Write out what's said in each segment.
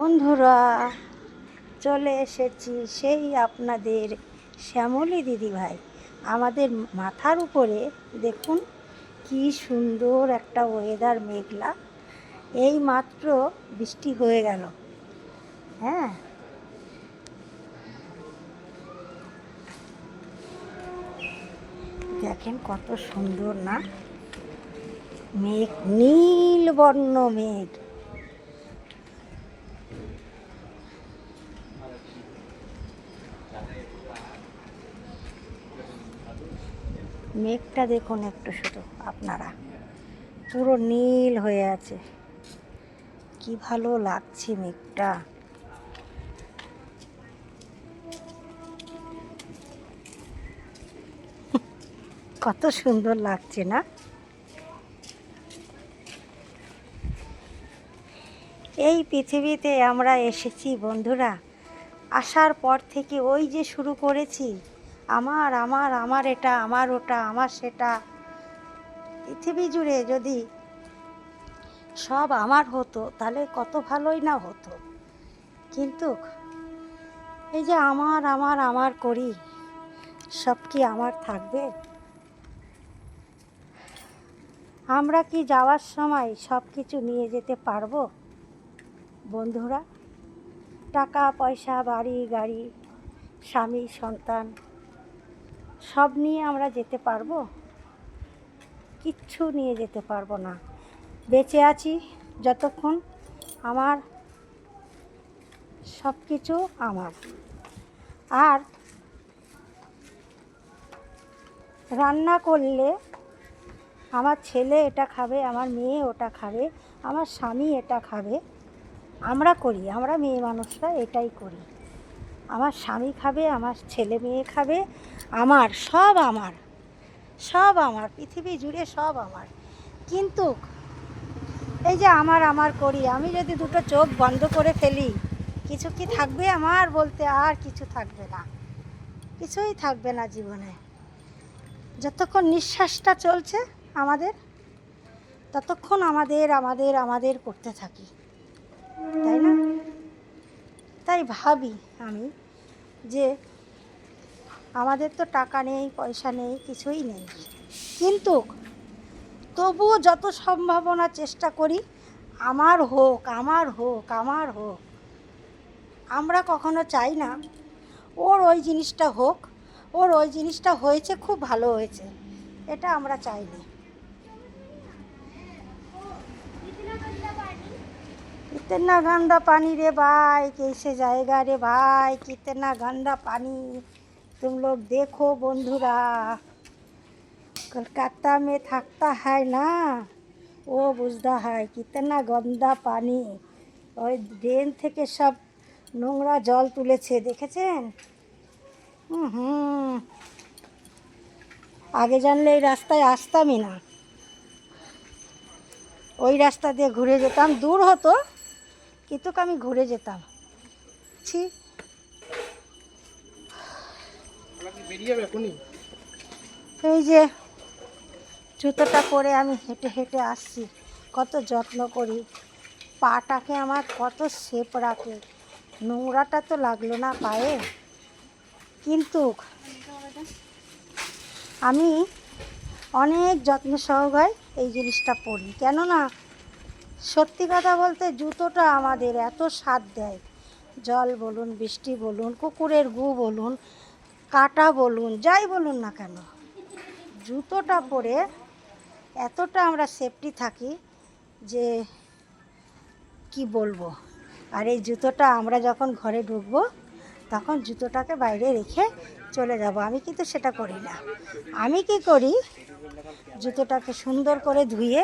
বন্ধুরা, চলে এসেছি সেই আপনাদের শ্যামলী দিদিভাই। আমাদের মাথার উপরে দেখুন কি সুন্দর একটা ওয়েদার, মেঘলা। এই মাত্র বৃষ্টি হয়ে গেল। হ্যাঁ, দেখেন কত সুন্দর না, মেঘ, নীল বর্ণ মেঘ। মেঘটা দেখুন একটু, শুধু আপনারা, পুরো নীল হয়ে আছে। কি ভালো লাগছে মেঘটা। কত সুন্দর লাগছে না? এই পৃথিবীতে আমরা এসেছি বন্ধুরা, আসার পর থেকে ওই যে শুরু করেছি, আমার আমার আমার এটা, আমার ওটা, আমার সেটা। পৃথিবী জুড়ে যদি সব আমার হতো তাহলে কত ভালোই না হতো। কিন্তু এই যে আমার আমার আমার করি, সব কি আমার থাকবে? আমরা কি যাওয়ার সময় সব কিছু নিয়ে যেতে পারবো বন্ধুরা? টাকা পয়সা, বাড়ি গাড়ি, স্বামী সন্তান, সব নিয়ে আমরা যেতে পারবো? কিচ্ছু নিয়ে যেতে পারবো না। বেঁচে আছি যতক্ষণ, আমার সব কিছু আমার। আর রান্না করলে আমার ছেলে এটা খাবে, আমার মেয়ে ওটা খাবে, আমার স্বামী এটা খাবে। আমরা করি, আমরা মেয়ে মানুষরা এটাই করি। আমার স্বামী খাবে, আমার ছেলে মেয়ে খাবে, আমার সব আমার, সব আমার, পৃথিবী জুড়ে সব আমার। কিন্তু এই যে আমার আমার করি, আমি যদি দুটো চোখ বন্ধ করে ফেলি, কিছু কি থাকবে আমার বলতে? আর কিছু থাকবে না, কিছুই থাকবে না জীবনে। যতক্ষণ নিঃশ্বাসটা চলছে আমাদের, ততক্ষণ আমাদের আমাদের আমাদের করতে থাকি, তাই না? তাই ভাবি আমি যে আমাদের তো টাকা নেই, পয়সা নেই, কিছুই নেই, কিন্তু তবুও যত সম্ভাবনা চেষ্টা করি আমার হোক, আমার হোক, আমার হোক। আমরা কখনো চাই না ওর ওই জিনিসটা হোক, ওর ওই জিনিসটা হয়েছে, খুব ভালো হয়েছে, এটা আমরা চাইনি। कितना गंदा पानी रे भाई, कैसे जाएगा रे भाई, कितना गंदा पानी। तुम लोग देखो বন্ধুরা, কলকাতা में থাকता है ना, ও বুঝতে হয় কিতনা গন্দা পানি। ওই ড্রেন থেকে সব নোংরা জল তুলেছে, দেখেছেন? হুম, আগে জানলে এই রাস্তায় আসতামই না, ওই রাস্তা দিয়ে ঘুরে যেতাম। দূর হতো কিন্তু আমি ঘুরে যেতাম। ছি, এই যে জুতোটা পরে আমি হেঁটে হেঁটে আসছি, কত যত্ন করি, পাটাকে আমার কত শেপ রাখে। নোংরাটা তো লাগলো না পায়ে, কিন্তু আমি অনেক যত্ন সহকারে এই জিনিসটা পরি। কেননা সত্যি কথা বলতে জুতোটা আমাদের এত স্বাদ দেয়। জল বলুন, বৃষ্টি বলুন, কুকুরের গু বলুন, কাটা বলুন, যাই বলুন না কেন, জুতোটা পরে এতটা আমরা সেফটি থাকি যে কি বলবো। আর এই জুতোটা আমরা যখন ঘরে ঢুকবো তখন জুতোটাকে বাইরে রেখে চলে যাব। আমি কিন্তু সেটা করি না। আমি কি করি, জুতোটাকে সুন্দর করে ধুয়ে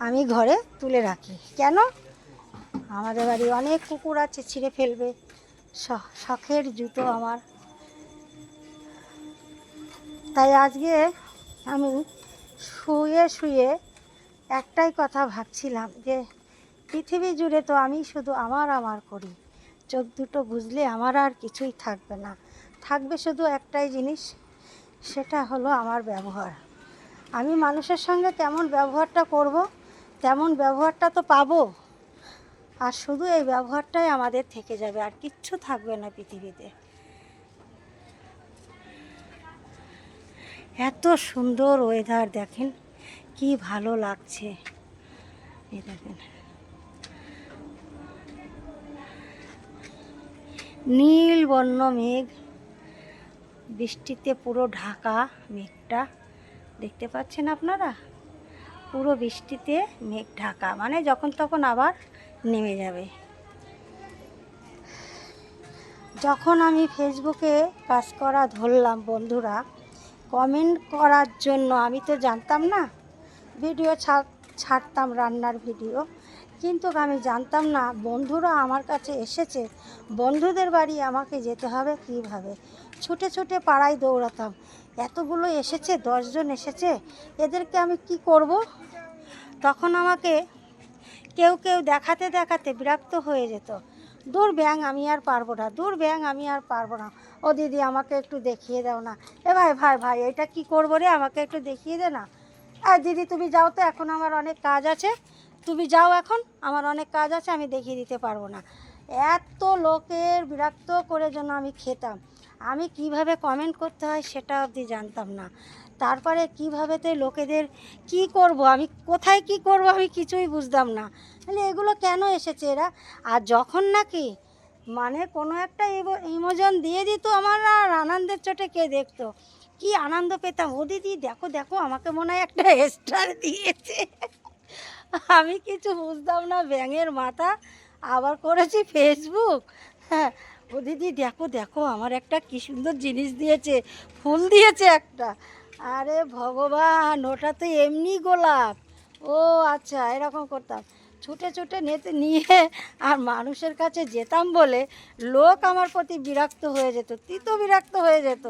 আমি ঘরে তুলে রাখি। কেন? আমাদের বাড়ি অনেক কুকুর আছে, ছিঁড়ে ফেলবে। শখের জুতো আমার। তাই আজকে আমি শুয়ে শুয়ে একটাই কথা ভাবছিলাম যে পৃথিবী জুড়ে তো আমি শুধু আমার আমার করি। চোখ দুটো বুঝলে আমার আর কিছুই থাকবে না, থাকবে শুধু একটাই জিনিস, সেটা হলো আমার ব্যবহার। আমি মানুষের সঙ্গে কেমন ব্যবহারটা করব, তেমন ব্যবহারটা তো পাবো। আর শুধু এই ব্যবহারটাই আমাদের থেকে যাবে, আর কিচ্ছু থাকবে না পৃথিবীতে। এত সুন্দর ওয়েদার দেখেন, কি ভালো লাগছে। এই দেখেন নীল বর্ণ মেঘ, বৃষ্টিতে পুরো ঢাকা মেঘটা, দেখতে পাচ্ছেন আপনারা? পুরো বৃষ্টিতে মেঘ ঢাকা, মানে যখন তখন আবার নেমে যাবে। যখন আমি ফেসবুকে কাজ করা ধরলাম বন্ধুরা, কমেন্ট করার জন্য, আমি তো জানতাম না, ভিডিও ছাড়তাম রান্নার ভিডিও, কিন্তু আমি জানতাম না বন্ধুরা আমার কাছে এসেছে। বন্ধুদের বাড়ি আমাকে যেতে হবে কীভাবে, ছুটে ছুটে পাড়ায় দৌড়াতাম, এতগুলো এসেছে, 10 জন এসেছে, এদেরকে আমি কি করব? তখন আমাকে কেউ কেউ দেখাতে দেখাতে বিরক্ত হয়ে যেত, দূর ব্যাং আমি আর পারবো না, দূর ব্যাং আমি আর পারবো না, ও দিদি আমাকে একটু দেখিয়ে দাও না, এ ভাই ভাই ভাই এটা কি করবো রে, আমাকে একটু দেখিয়ে দে না, আর দিদি তুমি যাও তো, এখন আমার অনেক কাজ আছে, তুমি যাও এখন, আমার অনেক কাজ আছে, আমি দেখিয়ে দিতে পারবো না। এত লোকের বিরক্ত করে যেন আমি খেতাম। আমি কিভাবে কমেন্ট করতে হয় সেটা অবধি জানতাম না। তারপরে কীভাবেতে লোকেদের কি করব, আমি কোথায় কি করব, আমি কিছুই বুঝতাম না। তাহলে এগুলো কেন এসেছে এরা? আর যখন নাকি মানে কোনো একটা ইমোজন দিয়ে দিত, আমার আর আনন্দের চোটে কে দেখতো, কি আনন্দ পেতাম, ও দিদি দেখো দেখো আমাকে মনে হয় একটা স্টার দিয়েছে। আমি কিছু বুঝতাম না, ব্যাঙের মাথা, আবার করেছি ফেসবুক। হ্যাঁ, ও দিদি দেখো দেখো আমার একটা কী সুন্দর জিনিস দিয়েছে, ফুল দিয়েছে একটা, আরে ভগবান ওটা তো এমনি গোলাপ, ও আচ্ছা, এরকম করতাম, ছুটে ছুটে নিয়ে আর মানুষের কাছে যেতাম বলে লোক আমার প্রতি বিরক্ত হয়ে যেত, বিরক্ত হয়ে যেত,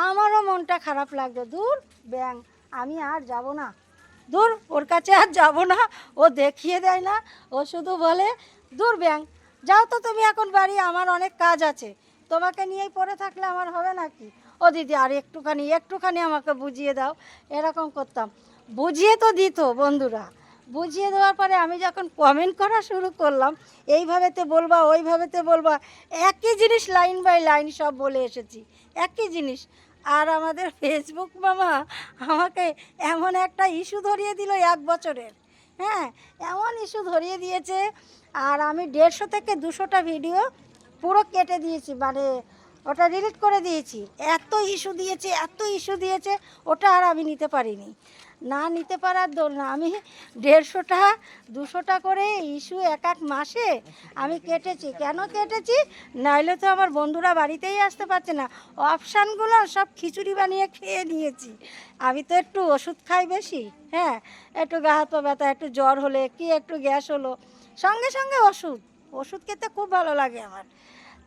আমারও মনটা খারাপ লাগতো, দূর ব্যাঙ আমি আর যাব না, দূর ওর কাছে আর যাব না, ও দেখিয়ে দেয় না, ও শুধু বলে দূর ব্যাং যাও তো তুমি এখন বাড়ি, আমার অনেক কাজ আছে, তোমাকে নিয়েই পড়ে থাকলে আমার হবে নাকি, ও দিদি আর একটুখানি আমাকে বুঝিয়ে দাও, এরকম করতাম। বুঝিয়ে তো দিত বন্ধুরা, বুঝিয়ে দেওয়ার পরে আমি যখন কমেন্ট করা শুরু করলাম, এইভাবেতে বলবা ওইভাবেতে বলবা, একই জিনিস লাইন বাই লাইন সব বলে এসেছি, একই জিনিস। আর আমাদের ফেসবুক মামা আমাকে এমন একটা ইস্যু ধরিয়ে দিল 1 বছরের, হ্যাঁ এমন ইস্যু ধরিয়ে দিয়েছে, আর আমি 150 থেকে 200টা ভিডিও পুরো কেটে দিয়েছি, মানে ওটা ডিলিট করে দিয়েছি, এত ইস্যু দিয়েছে, ওটা আর আমি নিতে পারিনি, না নিতে পারার দরুন আমি 150টা 200টা করে ইস্যু এক মাসে আমি কেটেছি। কেন কেটেছি? নাইলে তো আমার বন্ধুরা বাড়িতেই আসতে পারছে না, অপশানগুলো সব খিচুড়ি বানিয়ে খেয়ে নিয়েছি। আমি তো একটু ওষুধ খাই বেশি, হ্যাঁ একটু গা হাত পা ব্যথা, একটু জ্বর হলে কি একটু গ্যাস হলো, সঙ্গে সঙ্গে ওষুধ খেতে খুব ভালো লাগে আমার।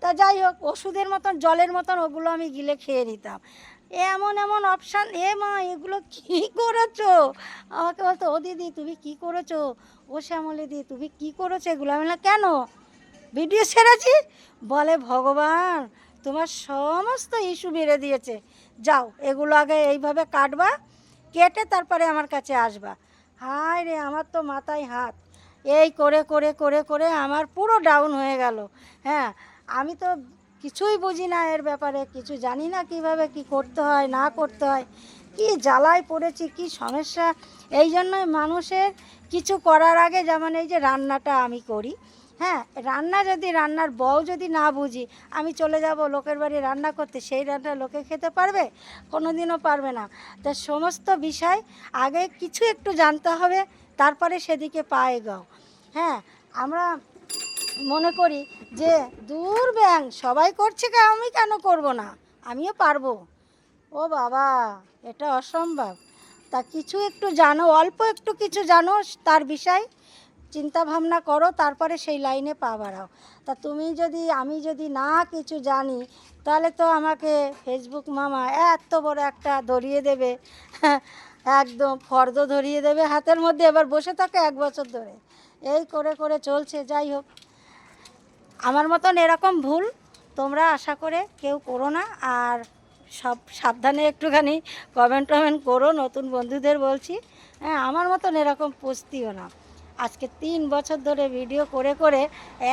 তা যাই হোক, ওষুধের মতন জলের মতন ওগুলো আমি গিলে খেয়ে নিতাম। এমন এমন অপশান, এ মা এগুলো কী করেছো, আমাকে বলতো ও দিদি তুমি কি করেছো, ও শ্যামলি দি তুমি কি করেছো এগুলো, আমি বললাম কেন, ভিডিও ছেড়েছি, বলে ভগবান তোমার সমস্ত ইস্যু বেড়ে দিয়েছে, যাও এগুলো আগে এইভাবে কাটবা, কেটে তারপরে আমার কাছে আসবা। হায় রে, আমার তো মাথায় হাত, এই করে করে করে করে আমার পুরো ডাউন হয়ে গেল। হ্যাঁ, আমি তো কিছুই বুঝি না এর ব্যাপারে, কিছু জানি না কিভাবে কি করতে হয় না করতে হয়, কি জ্বালায় পড়েছি, কি সমস্যা। এই জন্যই মানুষের কিছু করার আগে, যেমন এই যে রান্নাটা আমি করি, হ্যাঁ রান্নার বউ যদি না বুঝি, আমি চলে যাব লোকের বাড়ি রান্না করতে, সেই রান্না লোকে খেতে পারবে? কোনো দিনও পারবে না। তা সমস্ত বিষয় আগে কিছু একটু জানতে হবে, তারপরে সেদিকে পা এগাও। হ্যাঁ, আমরা মনে করি যে দূর ব্যাং সবাই করছে, আমি কেন করব না, আমিও পারবো। ও বাবা, এটা অসম্ভব। তা কিছু একটু জানো, অল্প একটু কিছু জানো তার বিষয়, চিন্তা ভাবনা করো, তারপরে সেই লাইনে পা বাড়াও। তা আমি যদি না কিছু জানি, তাহলে তো আমাকে ফেসবুক মামা এত বড় একটা ধরিয়ে দেবে, একদম ফর্দ ধরিয়ে দেবে হাতের মধ্যে, এবার বসে থাকে 1 বছর ধরে, এই করে করে চলছে। যাই হোক, আমার মতন এরকম ভুল তোমরা আশা করে কেউ করো না, আর সব সাবধানে একটুখানি কমেন্ট করো, নতুন বন্ধুদের বলছি, হ্যাঁ আমার মতন এরকম পস্তিও না। আজকে 3 বছর ধরে ভিডিও করে করে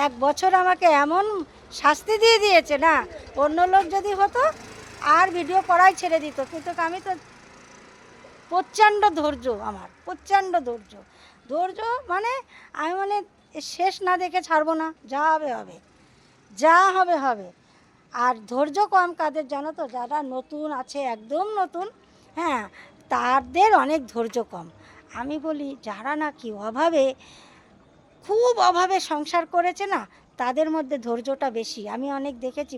1 বছর আমাকে এমন শাস্তি দিয়ে দিয়েছে না, অন্য লোক যদি হতো আর ভিডিও করাই ছেড়ে দিত, কিন্তু আমি তো প্রচণ্ড ধৈর্য, আমার প্রচণ্ড ধৈর্য। ধৈর্য মানে আমি মানে শেষ না দেখে ছাড়বো না, যা হবে হবে, যা হবে হবে। আর ধৈর্য কম কাদের জানো তো, যারা নতুন আছে, একদম নতুন, হ্যাঁ, তাদের অনেক ধৈর্য কম। আমি বলি যারা নাকি অভাবে, খুব অভাবে সংসার করেছে না, তাদের মধ্যে ধৈর্যটা বেশি। আমি অনেক দেখেছি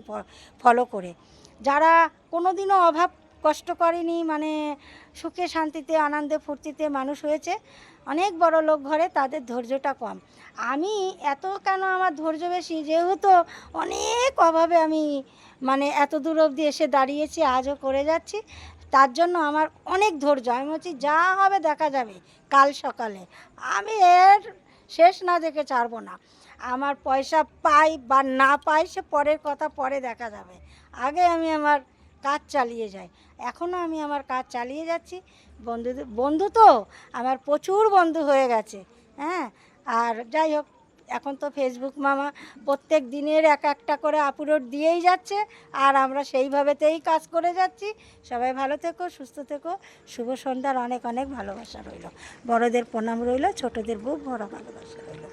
ফলো করে। যারা কোনো দিনও অভাব কষ্ট করেনি, মানে সুখে শান্তিতে আনন্দে ফুর্তিতে মানুষ হয়েছে, অনেক বড় লোক ঘরে, তাদের ধৈর্যটা কম। আমি এত কেন আমার ধৈর্য বেশি, যেহেতু অনেক অভাবে আমি মানে এত দূর অবধি এসে দাঁড়িয়েছি, আজও করে যাচ্ছি, তার জন্য আমার অনেক ধৈর্য। আমি বলছি যা হবে দেখা যাবে কাল সকালে, আমি এর শেষ না দেখে ছাড়বো না। আমার পয়সা পাই বা না পাই সে পরের কথা, পরে দেখা যাবে, আগে আমি আমার কাজ চালিয়ে যাই। এখনও আমি আমার কাজ চালিয়ে যাচ্ছি। বন্ধু তো আমার প্রচুর বন্ধু হয়ে গেছে, হ্যাঁ। আর যাই হোক, এখন তো ফেসবুক মামা প্রত্যেক দিনের এক একটা করে আপলোড দিয়েই যাচ্ছে, আর আমরা সেইভাবেতেই কাজ করে যাচ্ছি। সবাই ভালো থেকো, সুস্থ থেকো। শুভ সন্ধ্যার অনেক অনেক ভালোবাসা রইল। বড়দের প্রণাম রইল, ছোটদের বুক ভরা ভালোবাসা রইল।